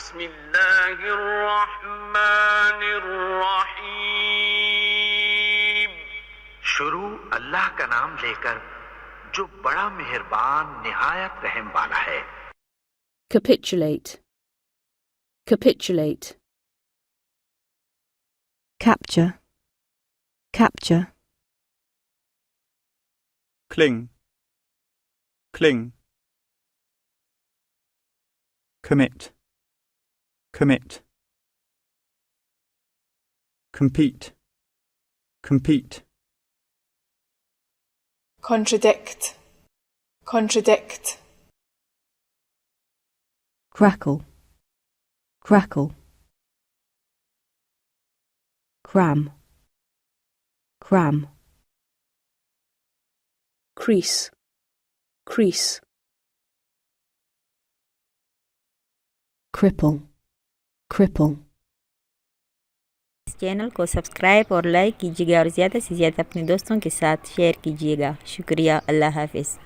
बिस्मिल्लाहिर्रहमानिर्रहीम। शुरू अल्लाह का नाम लेकर जो बड़ा मेहरबान निहायत रहम वाला है। Capitulate. Capitulate. Capture. Capture. Cling. Cling. Commit. Commit. Compete. Compete. Contradict. Contradict. Crackle. Crackle. Cram. Cram. Crease. Crease. Cripple. Cripple. इस चैनल को सब्सक्राइब और लाइक कीजिएगा और ज़्यादा से ज़्यादा अपने दोस्तों के साथ शेयर कीजिएगा। शुक्रिया। अल्लाह हाफ़िज़।